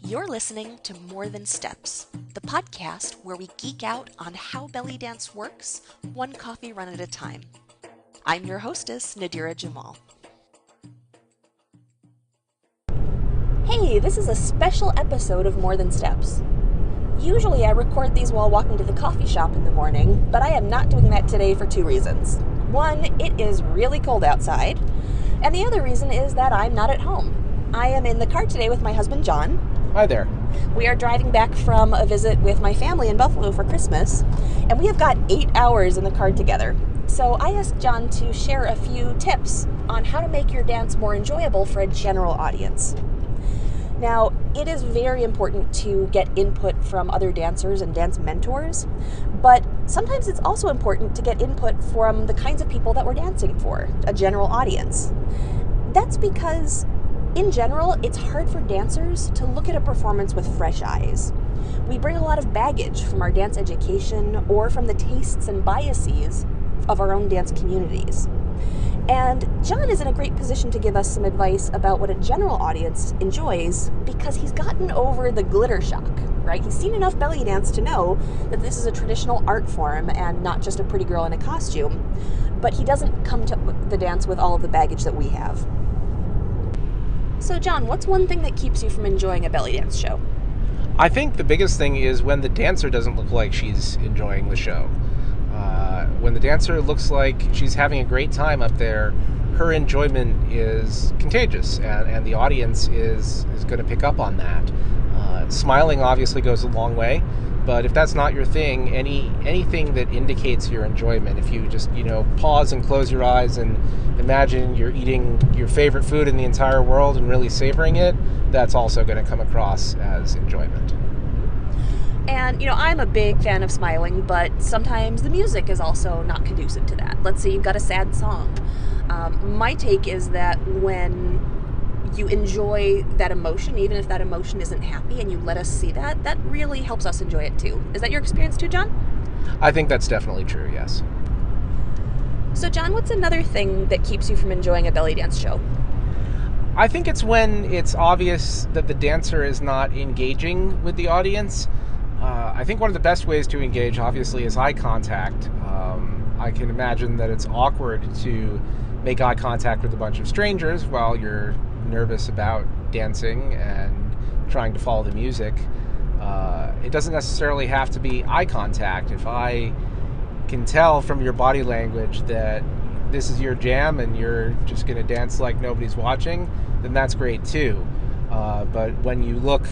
You're listening to More Than Steps, the podcast where we geek out on how belly dance works, one coffee run at a time. I'm your hostess, Nadira Jamal. Hey, this is a special episode of More Than Steps. Usually I record these while walking to the coffee shop in the morning, but I am not doing that today for two reasons. One, it is really cold outside, and the other reason is that I'm not at home. I am in the car today with my husband, John. Hi there. We are driving back from a visit with my family in Buffalo for Christmas, and we have got 8 hours in the car together. So I asked John to share a few tips on how to make your dance more enjoyable for a general audience. Now, it is very important to get input from other dancers and dance mentors, but sometimes it's also important to get input from the kinds of people that we're dancing for, a general audience. That's because in general, it's hard for dancers to look at a performance with fresh eyes. We bring a lot of baggage from our dance education or from the tastes and biases of our own dance communities. And John is in a great position to give us some advice about what a general audience enjoys because he's gotten over the glitter shock, right? He's seen enough belly dance to know that this is a traditional art form and not just a pretty girl in a costume, but he doesn't come to the dance with all of the baggage that we have. So John, what's one thing that keeps you from enjoying a belly dance show? I think the biggest thing is when the dancer doesn't look like she's enjoying the show. When the dancer looks like she's having a great time up there, her enjoyment is contagious, and the audience is going to pick up on that. Smiling obviously goes a long way, but if that's not your thing, anything that indicates your enjoyment, if you just pause and close your eyes and imagine you're eating your favorite food in the entire world and really savoring it, that's also going to come across as enjoyment. And, I'm a big fan of smiling, but sometimes the music is also not conducive to that. Let's say you've got a sad song. My take is that when you enjoy that emotion, even if that emotion isn't happy, and you let us see that, that really helps us enjoy it too. Is that your experience too, John? I think that's definitely true, yes. So, John, what's another thing that keeps you from enjoying a belly dance show? I think it's when it's obvious that the dancer is not engaging with the audience. I think one of the best ways to engage, obviously, is eye contact. I can imagine that it's awkward to make eye contact with a bunch of strangers while you're nervous about dancing and trying to follow the music. It doesn't necessarily have to be eye contact. If I can tell from your body language that this is your jam and you're just going to dance like nobody's watching, then that's great too. But when you look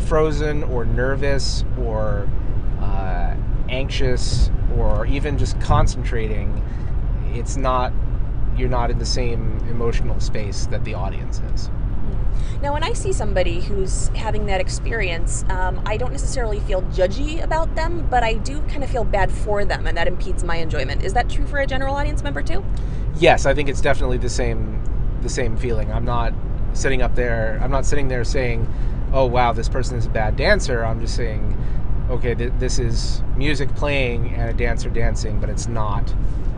frozen or nervous or anxious or even just concentrating, you're not in the same emotional space that the audience is. Now, when I see somebody who's having that experience, I don't necessarily feel judgy about them, but I do kind of feel bad for them, and that impedes my enjoyment. Is that true for a general audience member too? Yes, I think it's definitely the same feeling. I'm not sitting there saying, oh wow, this person is a bad dancer. I'm just saying, okay, this is music playing and a dancer dancing, but it's not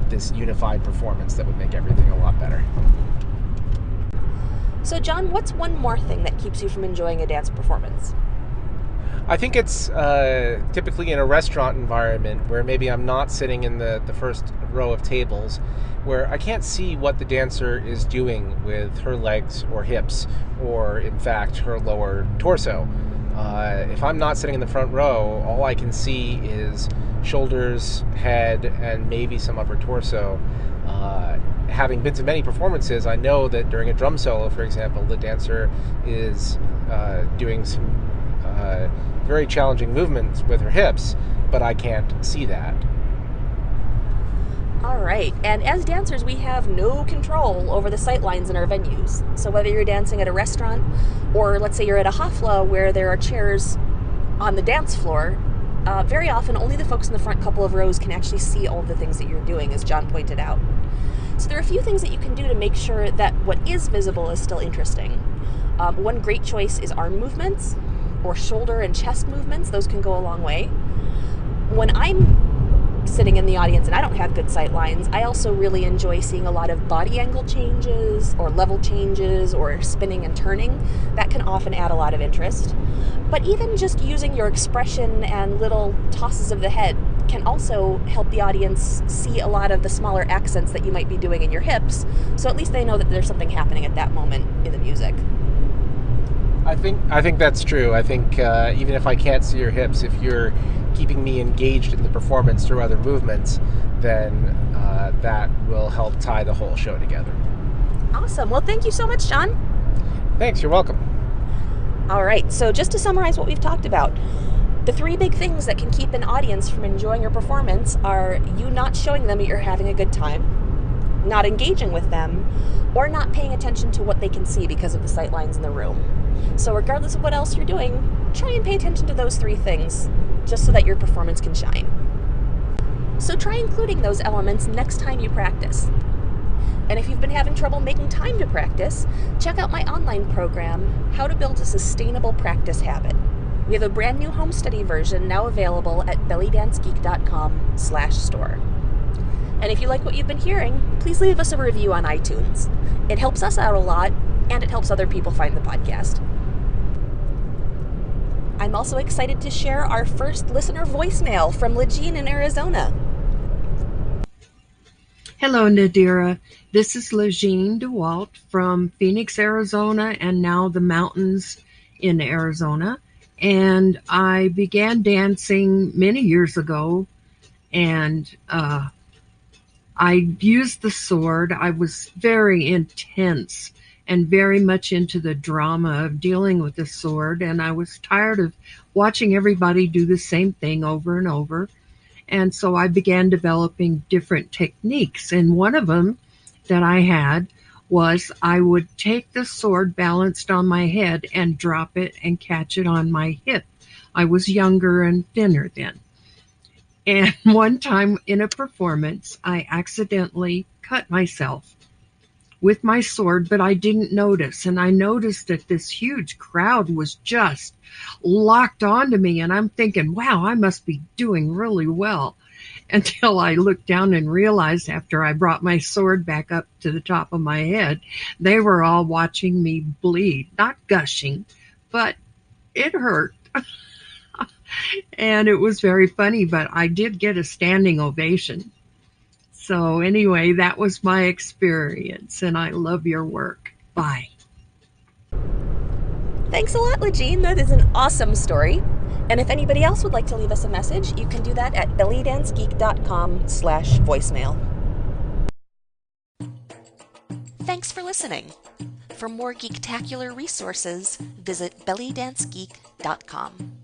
this unified performance that would make everything a lot better. So John, what's one more thing that keeps you from enjoying a dance performance? I think it's typically in a restaurant environment where maybe I'm not sitting in the first row of tables, where I can't see what the dancer is doing with her legs or hips, or in fact her lower torso. If I'm not sitting in the front row, all I can see is shoulders, head, and maybe some upper torso. Having been to many performances, I know that during a drum solo, for example, the dancer is doing some very challenging movements with her hips, but I can't see that. All right, and as dancers, we have no control over the sight lines in our venues. So whether you're dancing at a restaurant, or let's say you're at a hafla where there are chairs on the dance floor, very often only the folks in the front couple of rows can actually see all of the things that you're doing, as John pointed out. So there are a few things that you can do to make sure that what is visible is still interesting. One great choice is arm movements, or shoulder and chest movements. Those can go a long way. When I'm sitting in the audience and I don't have good sight lines, I also really enjoy seeing a lot of body angle changes or level changes or spinning and turning. That can often add a lot of interest. But even just using your expression and little tosses of the head can also help the audience see a lot of the smaller accents that you might be doing in your hips, so at least they know that there's something happening at that moment in the music. I think that's true. I think even if I can't see your hips, if you're keeping me engaged in the performance through other movements, then that will help tie the whole show together. Awesome. Well, thank you so much, John. Thanks. You're welcome. All right. So just to summarize what we've talked about, the three big things that can keep an audience from enjoying your performance are you not showing them that you're having a good time, not engaging with them, or not paying attention to what they can see because of the sight lines in the room. So regardless of what else you're doing, try and pay attention to those three things just so that your performance can shine. So try including those elements next time you practice. And if you've been having trouble making time to practice, check out my online program, How to Build a Sustainable Practice Habit. We have a brand new home study version now available at bellydancegeek.com/store. And if you like what you've been hearing, please leave us a review on iTunes. It helps us out a lot, and it helps other people find the podcast. I'm also excited to share our first listener voicemail from Legine in Arizona. Hello, Nadira. This is Legine DeWalt from Phoenix, Arizona, and now the mountains in Arizona. And I began dancing many years ago, and I used the sword. I was very intense and very much into the drama of dealing with the sword, and I was tired of watching everybody do the same thing over and over. And so I began developing different techniques. And one of them that I had was I would take the sword balanced on my head and drop it and catch it on my hip. I was younger and thinner then. And one time in a performance, I accidentally cut myself with my sword, but I didn't notice. And I noticed that this huge crowd was just locked onto me. And I'm thinking, wow, I must be doing really well. Until I looked down and realized after I brought my sword back up to the top of my head, they were all watching me bleed, not gushing, but it hurt. And it was very funny, but I did get a standing ovation. So anyway, that was my experience, and I love your work. Bye. Thanks a lot, Legine. That is an awesome story. And if anybody else would like to leave us a message, you can do that at bellydancegeek.com/voicemail. Thanks for listening. For more geektacular resources, visit bellydancegeek.com.